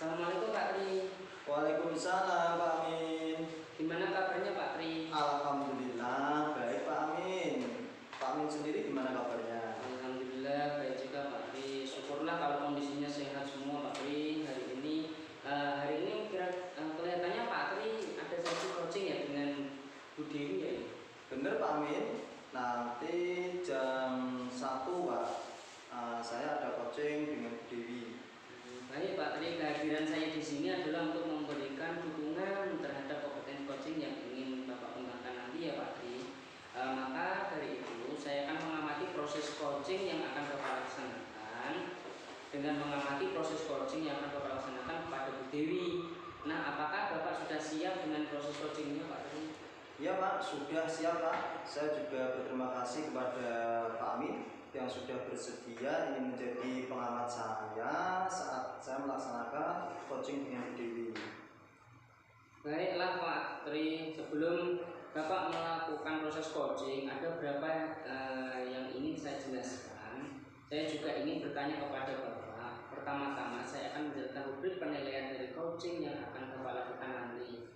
Assalamualaikum Pak Tri. Waalaikumsalam Pak Amin. Gimana kabarnya Pak Tri? Alhamdulillah baik Pak Amin. Pak Amin sendiri gimana kabarnya? Alhamdulillah baik juga Pak Tri. Syukurlah kalau kondisinya sehat semua Pak Tri. Hari ini kelihatannya Pak Tri ada sesi coaching ya dengan Bu Dewi ya? Bener Pak Amin. Nanti jam 1 Pak. Saya ada coaching dengan Bu Dewi. Baik Pak Tri, kehadiran saya di sini adalah untuk memberikan dukungan terhadap kompetensi coaching yang ingin Bapak kembangkan nanti ya Pak Tri. Maka dari itu saya akan mengamati proses coaching yang akan Bapak laksanakan. Dengan mengamati proses coaching yang akan Bapak laksanakan kepada Bu Dewi. Nah, apakah Bapak sudah siap dengan proses coachingnya Pak Tri? Ya Pak, sudah siap Pak. Saya juga berterima kasih kepada Pak Amin yang sudah bersedia ingin menjadi pengamat saya saat saya melaksanakan coaching dengan Bu Dewi. Baiklah Pak Tri, sebelum Bapak melakukan proses coaching, ada beberapa yang ingin saya jelaskan. Saya juga ingin bertanya kepada Bapak. Pertama-tama saya akan menjelaskan rubrik penilaian dari coaching yang akan Bapak lakukan nanti.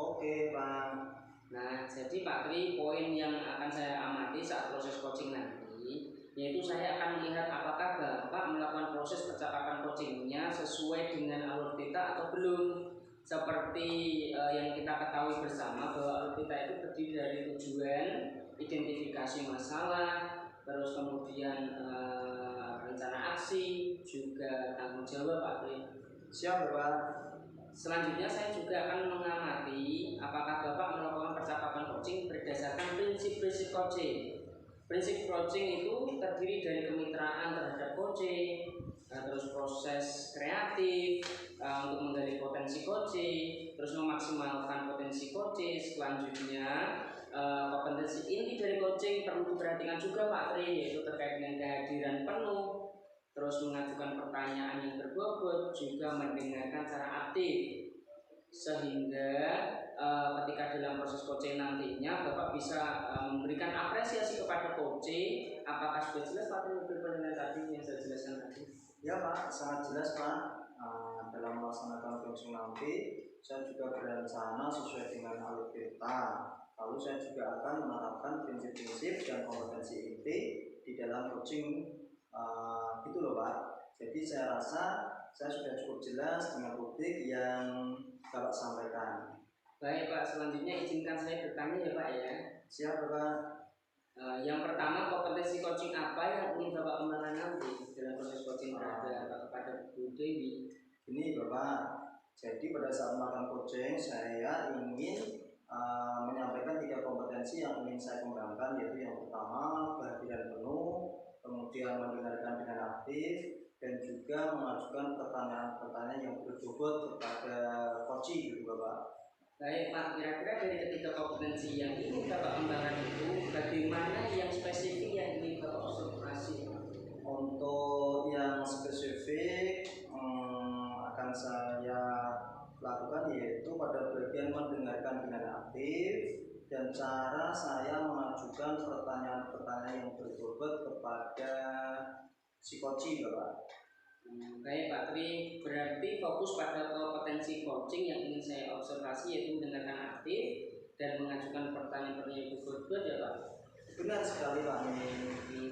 Oke Pak. Nah, jadi Pak Tri, poin yang akan saya amati saat proses coaching nanti, yaitu saya akan melihat apakah Bapak melakukan proses percakapan coachingnya sesuai dengan alur kita atau belum. Seperti yang kita ketahui bersama bahwa alur kita itu terdiri dari tujuan, identifikasi masalah, terus kemudian rencana aksi, juga tanggung jawab Pak Tri. Siap Bapak. Selanjutnya saya juga akan mengamati apakah Bapak melakukan percakapan coaching berdasarkan prinsip-prinsip coaching. Prinsip coaching itu terdiri dari kemitraan terhadap coaching, terus proses kreatif untuk menggali potensi coaching, terus memaksimalkan potensi coaching. Selanjutnya kompetensi inti dari coaching perlu diperhatikan juga Pak Tri, yaitu terkait dengan kehadiran penuh, terus mengajukan pertanyaan yang berbobot, juga mendengarkan secara aktif, sehingga ketika dalam proses coaching nantinya Bapak bisa memberikan apresiasi kepada coaching. Apakah sudah jelas Pak penilaian tadi yang saya jelaskan tadi? Ya Pak, sangat jelas Pak. Dalam melaksanakan coaching nanti saya juga berencana sesuai dengan alur kita. Lalu saya juga akan menerapkan prinsip-prinsip dan kompetensi inti di dalam coaching gitu loh Pak. Jadi saya rasa saya sudah cukup jelas dengan rubrik yang Bapak sampaikan. Baik Pak, selanjutnya izinkan saya bertanya ya Pak ya. Siap Bapak. Yang pertama, kompetensi coaching apa yang ingin Bapak kembangkan nanti dalam proses coaching kepada Bu Dewi? Ini Bapak, jadi pada saat melakukan coaching saya ingin menyampaikan 3 kompetensi yang ingin saya kembangkan, yaitu yang pertama kehadiran penuh, kemudian mendengarkan dengan aktif, dan juga mengajukan pertanyaan-pertanyaan yang berbobot kepada coaching gitu Bapak. Baik Pak, kira-kira dari ketiga kompetensi yang ingin Bapak kembangkan itu, bagaimana yang spesifik yang ingin Bapak observasi? Untuk yang spesifik akan saya lakukan yaitu pada bagian mendengarkan dengan aktif dan cara saya mengajukan pertanyaan-pertanyaan yang berbobot kepada si coaching Bapak. Baik Pak Tri, berarti fokus pada kompetensi coaching yang ingin saya observasi yaitu mendengarkan aktif dan mengajukan pertanyaan-pertanyaan yang berbobot ya Pak? Benar sekali Pak.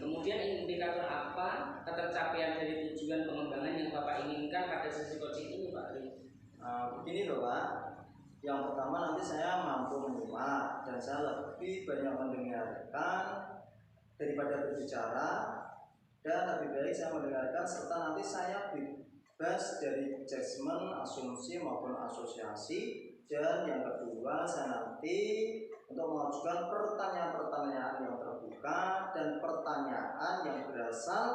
Kemudian indikator apa ketercapaian dari tujuan pengembangan yang Bapak inginkan pada sesi coaching ini Pak Tri? Begini loh Pak, yang pertama nanti saya mampu menyimak dan saya lebih banyak mendengarkan daripada berbicara, dan lebih baik saya mendengarkan serta nanti saya bebas dari judgement, asumsi maupun asosiasi. Dan yang kedua saya nanti untuk mengajukan pertanyaan-pertanyaan yang terbuka dan pertanyaan yang berasal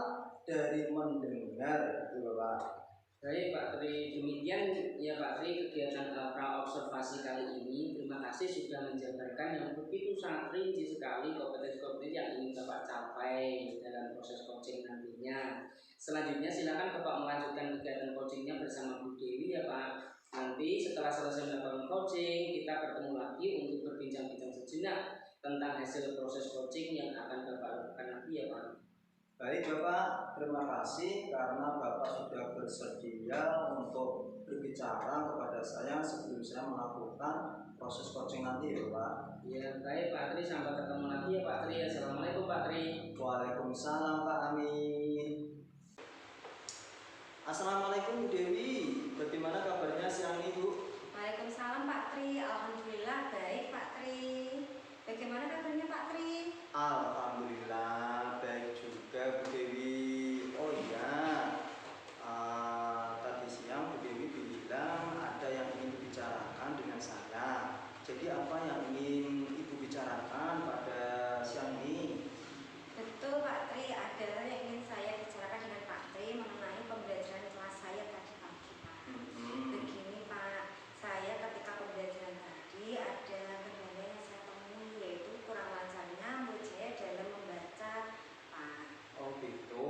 dari mendengar gitu Bapak. Baik Pak Tri, demikian ya Pak Tri kegiatan pra-observasi kali ini. Terima kasih sudah menjabarkan yang begitu sangat rinci sekali kompetensi-kompetensi yang ingin Bapak capai dalam proses coaching nantinya. Selanjutnya silakan Bapak melanjutkan kegiatan coachingnya bersama Bu Dewi ya Pak. Nanti setelah selesai melakukan coaching, kita bertemu lagi untuk berbincang-bincang sejenak tentang hasil proses coaching yang akan Bapak lakukan nanti ya Pak. Baik Bapak, terima kasih karena Bapak sudah bersedia untuk berbicara kepada saya sebelum saya melakukan proses coaching nanti ya Bapak. Ya baik Pak Tri, sampai ketemu lagi ya Pak Tri. Assalamualaikum Pak Tri. Waalaikumsalam Pak Amin. Assalamualaikum Bu Dewi, bagaimana kabarnya siang ini Bu? Waalaikumsalam Pak Tri, alhamdulillah baik Pak Tri. Bagaimana kabarnya Pak Tri? Alhamdulillah baik juga Bu Dewi. Oh iya, tadi siang Bu Dewi bilang ada yang ingin dibicarakan dengan saya. Jadi apa yang ingin Ibu bicarakan pada siang ini? Betul Pak Tri, ada yang ingin saya bicarakan dengan Pak Tri mengenai pembelajaran kelas saya tadi pagi Pak. Begini Pak, saya ketika pembelajaran tadi ada kendala yang saya temui, yaitu kurang lancarnya murid saya dalam membaca Pak. Oh gitu.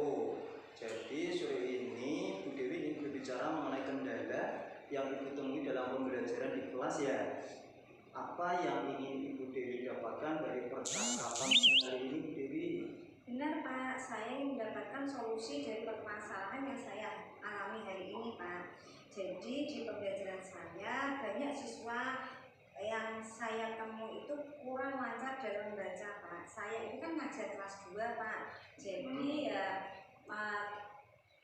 Jadi sore ini Bu Dewi ingin berbicara mengenai kendala yang Ibu temui dalam pembelajaran di kelas ya. Apa yang ingin Ibu Dewi dapatkan dari percakapan hari ini Bu Dewi? Benar Pak, saya ingin mendapatkan solusi dari permasalahan yang saya alami hari ini Pak. Jadi di pembelajaran saya banyak siswa yang saya temui itu kurang lancar dalam membaca Pak. Saya ini kan ngajar kelas 2 Pak. Jadi ya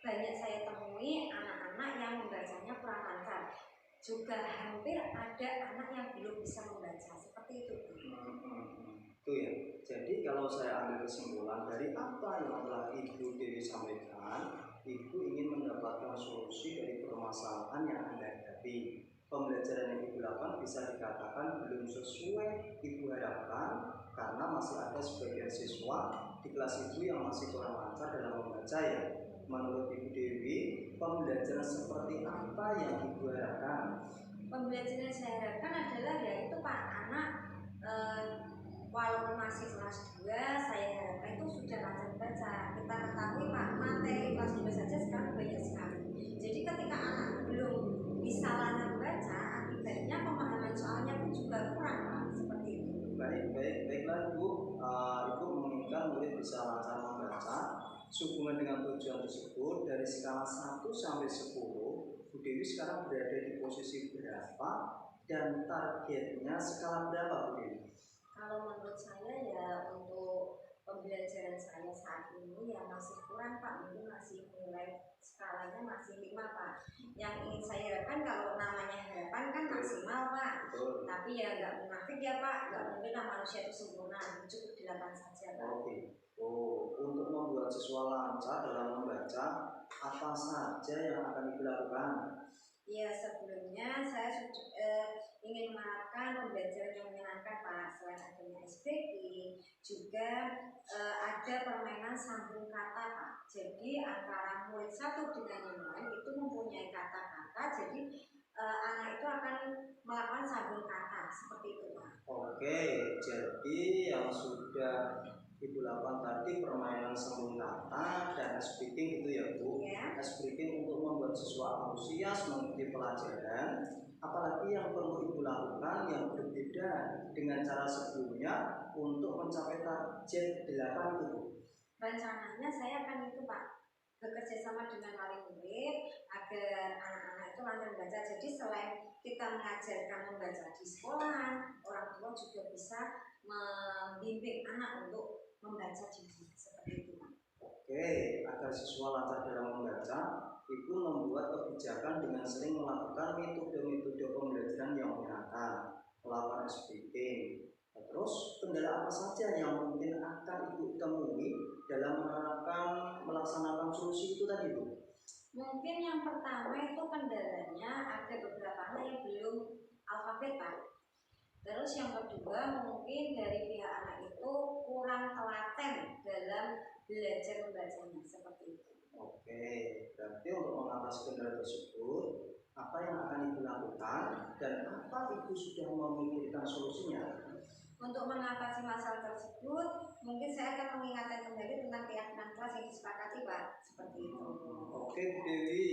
banyak saya temui anak-anak yang membacanya kurang lancar. Juga hampir ada anak yang belum bisa membaca, seperti itu. Itu ya. Jadi kalau saya ambil kesimpulan dari apa yang telah Ibu Dewi sampaikan, Ibu ingin mendapatkan solusi dari permasalahan yang Anda hadapi. Pembelajaran yang Ibu lakukan bisa dikatakan belum sesuai Ibu harapkan karena masih ada sebagian siswa di kelas Ibu yang masih kurang lancar dalam membaca ya. Menurut Ibu Dewi, pembelajaran seperti apa yang Ibu harapkan? Pembelajaran yang saya harapkan adalah yaitu Pak, anak walaupun masih kelas 2, saya harapkan itu sudah lancar membaca. Kita ketahui Pak, materi kelas 2 saja sekarang banyak sekali. Jadi ketika anak belum bisa lancar membaca, akibatnya pemahaman soalnya pun juga kurang Pak, seperti itu. Baiklah Ibu. Ibu menginginkan murid bisa lancar membaca. Sehubungan dengan tujuan tersebut, dari skala 1 sampai 10, Bu Dewi sekarang berada di posisi berapa dan targetnya skala berapa Bu Dewi? Kalau menurut saya ya untuk pembelajaran saya saat ini ya masih kurang Pak, mungkin masih nilai skalanya masih 5 Pak. Yang ingin saya harapkan, kalau namanya harapan kan maksimal Pak. Betul. Tapi ya nggak munafik ya Pak, nggak mungkin lah manusia itu sempurna, cukup 8 saja Pak. Oke. Untuk membuat siswa lancar dalam membaca, apa saja yang akan Ibu lakukan? Ya sebelumnya saya ingin menerapkan pembelajaran yang menyenangkan Pak. Selain adanya SPG, juga ada permainan sambung kata Pak. Jadi antara murid satu dengan yang lain itu mempunyai kata-kata, jadi anak itu akan melakukan sambung kata, seperti itu Pak. Oke, jadi yang sudah Ibu lakukan tadi permainan sambung kata dan speaking itu ya Bu. Ya. Speaking untuk membuat siswa antusias mengikuti pelajaran. Apalagi yang perlu Ibu lakukan yang berbeda dengan cara sebelumnya untuk mencapai target 8 itu. Rencananya saya akan itu Pak, bekerja sama dengan wali murid agar anak-anak itu lancar membaca. Jadi selain kita mengajarkan membaca di sekolah, orang tua juga bisa membimbing anak untuk membaca juga, seperti itu Pak. Oke, agar siswa lancar dalam membaca, Ibu membuat kebijakan dengan sering melakukan metode-metode pembelajaran yang menyenangkan, melakukan speaking. Terus kendala apa saja yang mungkin akan Ibu temui dalam melaksanakan solusi itu tadi Bu? Mungkin yang pertama itu kendalanya ada beberapa hal yang belum alfabet Pak. Terus yang kedua mungkin dari pihak anak itu kurang telaten dalam belajar membacanya, seperti itu. Oke, berarti untuk mengatasi kendala tersebut, apa yang akan Ibu lakukan dan apa Ibu sudah memikirkan solusinya? Untuk mengatasi masalah tersebut, mungkin saya akan mengingatkan kembali tentang keyakinan kelas yang disepakati Pak, seperti itu. Oke Bu Dewi,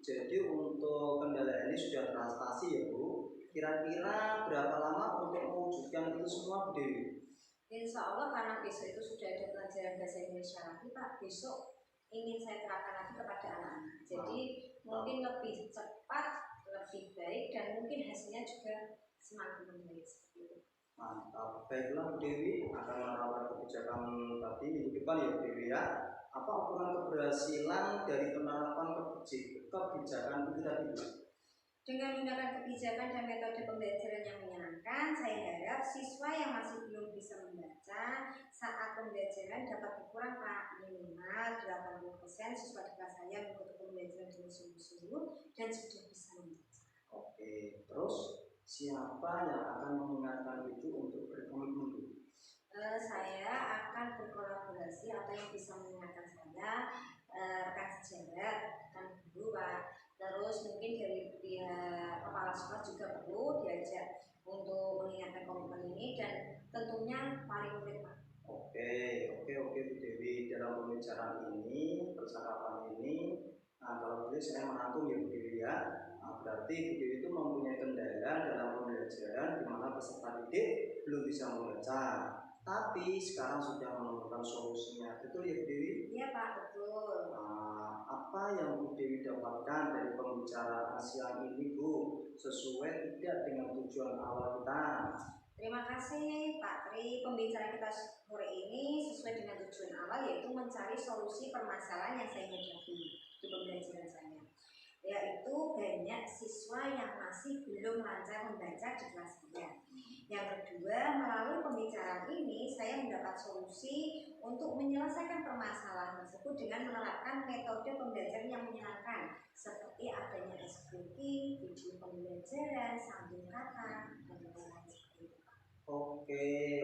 jadi untuk kendala ini sudah teratasi ya Bu. Kira-kira berapa lama untuk mewujudkan itu semua Bu Dewi? Insya Allah karena besok itu sudah ada pelajaran bahasa Indonesia lagi Pak, besok ingin saya terapkan lagi kepada anak-anak. Jadi mungkin lebih cepat, lebih baik, dan mungkin hasilnya juga semakin membaik seperti itu. Mantap. Baiklah Bu Dewi, akan menerapkan kebijakan tadi minggu depan ya Bu Dewi ya. Apa ukuran keberhasilan dari penerapan kebijakan itu tadi Bu? Dengan menggunakan kebijakan dan metode pembelajaran yang menyenangkan, saya harap siswa yang masih belum bisa membaca saat pembelajaran dapat berkurang Pak. Minimal 80% siswa di kelas saya mengikuti pembelajaran dengan sungguh-sungguh dan sudah bisa membaca. Oke, terus siapa yang akan mengingatkan itu untuk berkomitmen? Saya akan berkolaborasi atau yang bisa mengingatkan saya rekan sejarah, rekan guru Pak. Terus mungkin dari pihak kepala sekolah juga perlu diajak untuk mengingatkan komitmen ini, dan tentunya paling murid Pak. Oke Bu Dewi, dalam pembicaraan ini, percakapan ini, kalau boleh saya merangkum ya Bu Dewi ya. Berarti Bu Dewi itu mempunyai kendala dalam pembelajaran di mana peserta didik belum bisa membaca, tapi sekarang sudah menemukan solusinya. Betul ya Bu Dewi? Iya Pak, betul. Apa yang Bu Dewi dapatkan dari pembicaraan siang ini Bu, sesuai tidak dengan tujuan awal kita? Terima kasih Pak Tri. Pembicaraan kita sore ini sesuai dengan tujuan awal, yaitu mencari solusi permasalahan yang saya hadapi di pembelajaran saya, yaitu banyak siswa yang masih belum lancar membaca di kelas saya. Yang kedua, melalui pembicaraan ini saya mendapat solusi untuk menyelesaikan permasalahan tersebut dengan menerapkan metode pembelajaran yang menyenangkan, seperti adanya SPK, video pembelajaran, sambung kata, dan lain-lain seperti itu. Oke.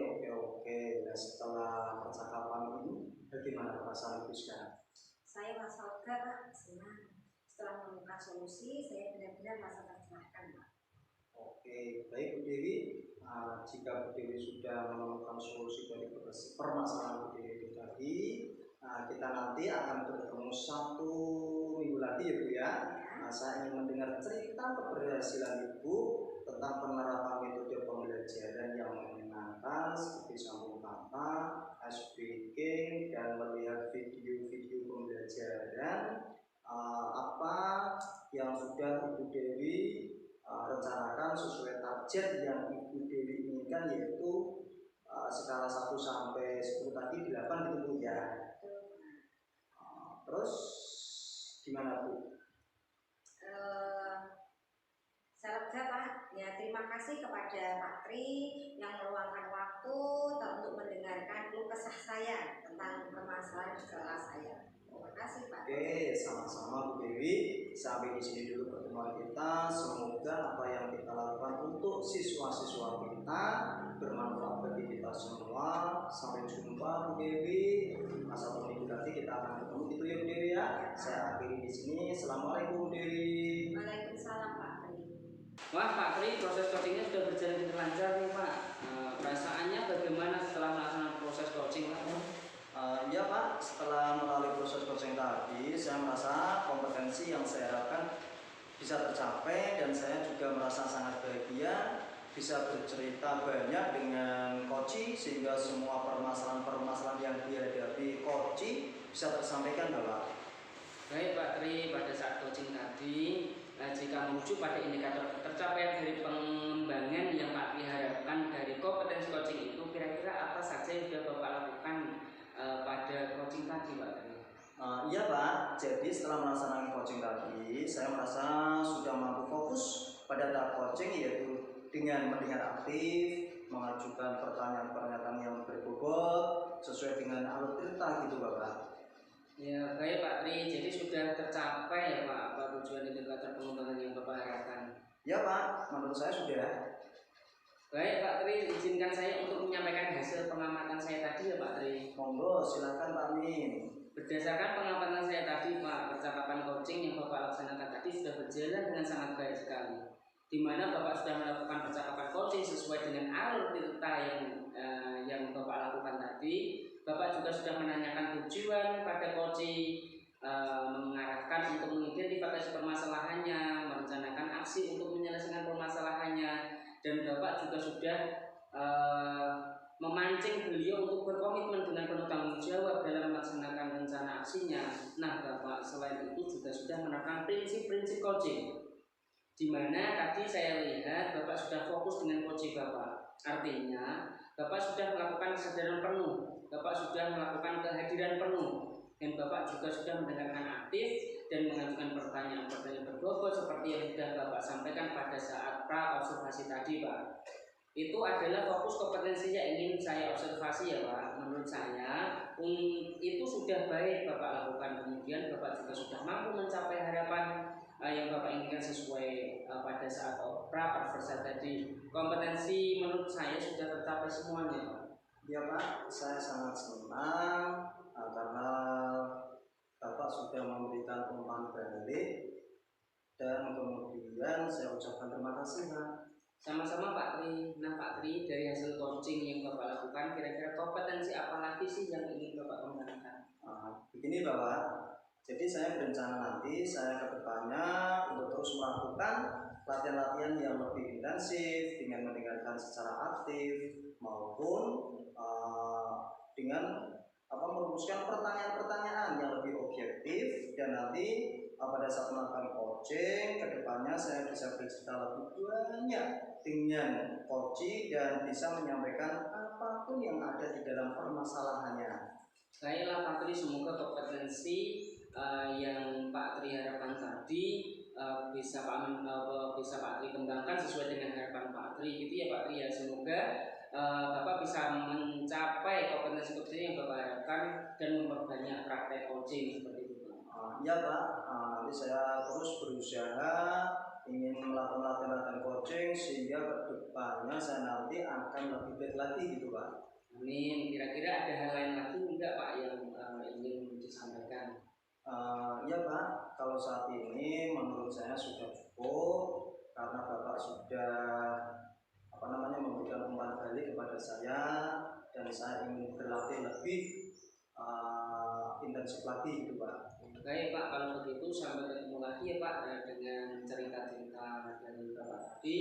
Nah, setelah percakapan ini, bagaimana perasaan Ibu sekarang? Saya merasa lega Pak, senang. Setelah menemukan solusi, saya benar-benar merasa tercerahkan Pak. Oke, baik Bu Dewi. Jika Bu Dewi sudah menemukan solusi dari permasalahan Bu Dewi itu tadi, kita nanti akan bertemu 1 minggu lagi ya Bu ya. Saya ingin mendengar cerita keberhasilan Ibu tentang penerapan metode pembelajaran yang menyenangkan seperti sambung kata, speaking, dan melihat video-video pembelajaran. Apa yang sudah Ibu Dewi rencanakan sesuai target yang Ibu Dewi inginkan, yaitu skala 1 sampai 10 tadi 8 gitu Bu ya. Terus gimana Bu? Saya lega Pak. Ya, terima kasih kepada Pak Tri yang meluangkan waktu untuk mendengarkan keluh kesah saya tentang permasalahan di kelas saya. Terima kasih Pak. Oke, sama-sama Bu Dewi. Sampai di sini dulu pertemuan kita. Semoga apa yang kita lakukan untuk siswa-siswa kita bermanfaat bagi kita semua. Sampai jumpa Bu Dewi. 1 minggu nanti kita akan ketemu gitu ya Bu Dewi ya. Saya akhiri di sini. Assalamualaikum Bu Dewi. Waalaikumsalam Pak Tri. Wah Pak Tri, proses coachingnya sudah berjalan dengan lancar nih Pak. Perasaannya bagaimana setelah melaksanakan proses coaching Pak? Iya Pak, setelah melalui proses coaching tadi, saya merasa kompetensi yang saya harapkan bisa tercapai, dan saya juga merasa sangat bahagia bisa bercerita banyak dengan coach, sehingga semua permasalahan-permasalahan yang dihadapi coach bisa tersampaikan Bapak. Baik Pak Tri, pada saat coaching tadi, jika merujuk pada indikator tercapaian dari pengembangan yang Pak Tri harapkan dari kompetensi coaching itu, kira-kira apa saja yang sudah Bapak lakukan pada coaching tadi Pak Tri? Iya Pak, jadi setelah melaksanakan coaching tadi, saya merasa sudah mampu fokus pada tahap coaching, yaitu dengan mendengar aktif, mengajukan pertanyaan-pertanyaan yang berbobot sesuai dengan alur cerita gitu Bapak. Ya baik Pak Tri, jadi sudah tercapai ya Pak apa tujuan indikator pengembangan yang Bapak harapkan? Ya Pak, menurut saya sudah. Baik Pak Tri, izinkan saya untuk menyampaikan hasil pengamatan saya tadi ya Pak Tri. Monggo, silakan Pak Min. Berdasarkan pengamatan saya tadi Pak, percakapan coaching yang Bapak laksanakan tadi sudah berjalan dengan sangat baik sekali. Di mana Bapak sudah melakukan percakapan coaching sesuai dengan alur cerita yang Bapak lakukan tadi. Bapak juga sudah menanyakan tujuan pada coaching, mengarahkan untuk mengidentifikasi permasalahannya, merencanakan aksi untuk menyelesaikan permasalahannya, dan Bapak juga sudah memancing beliau untuk berkomitmen dengan penuh tanggung jawab dalam melaksanakan rencana aksinya. Nah, Bapak selain itu juga sudah menerapkan prinsip-prinsip coaching, di mana tadi saya lihat Bapak sudah fokus dengan coaching Bapak. Artinya, Bapak sudah melakukan kesadaran penuh, Bapak sudah melakukan kehadiran penuh, dan Bapak juga sudah mendengarkan aktif dan mengajukan pertanyaan-pertanyaan berbobot seperti yang sudah Bapak sampaikan pada saat pra-observasi tadi, Pak. Itu adalah fokus kompetensi yang ingin saya observasi ya Pak. Menurut saya itu sudah baik Bapak lakukan. Kemudian Bapak juga sudah mampu mencapai harapan yang Bapak inginkan sesuai pada saat pra-observasi tadi. Kompetensi menurut saya sudah tercapai semuanya Pak. Ya Pak, saya sangat senang karena Bapak sudah memberikan umpan balik, dan kemudian saya ucapkan terima kasih Pak. Sama-sama Pak Tri. Nah Pak Tri, dari hasil coaching yang Bapak lakukan, kira-kira kompetensi apa lagi sih yang ingin Bapak kembangkan? Begini Bapak, jadi saya berencana nanti saya ke depannya untuk terus melakukan latihan-latihan yang lebih intensif dengan mendengarkan secara aktif maupun dengan merumuskan pertanyaan-pertanyaan yang lebih objektif, dan nanti pada saat melakukan coaching kedepannya saya bisa bercerita lebih banyak dengan coaching dan bisa menyampaikan apapun yang ada di dalam permasalahannya. Baiklah Pak Tri, semoga kompetensi yang Pak Tri harapkan tadi bisa Pak Tri kembangkan sesuai dengan harapan Pak Tri gitu ya Pak Tri ya. Semoga Bapak bisa mencapai kompetensi yang Bapak harapkan dan memperbanyak praktek coaching seperti itu. Ya Pak, nanti saya terus berusaha ingin melakukan latihan coaching sehingga kedepannya saya nanti akan lebih baik lagi gitu Pak. Amin. Kira-kira ada hal lain lagi enggak Pak yang ingin disampaikan? Ya Pak, kalau saat ini menurut saya sudah cukup karena Bapak sudah memberikan umpan balik kepada saya, dan saya ingin berlatih lebih intensif lagi gitu Pak. Baik Pak, kalau begitu sampai ketemu lagi ya Pak dengan cerita-cerita dari Bapak tadi.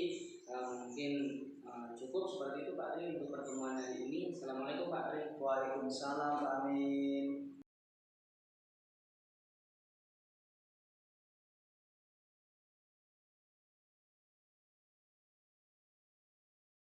Mungkin cukup seperti itu Pak Tri untuk pertemuan hari ini. Assalamualaikum Pak Tri. Waalaikumsalam Pak Amin.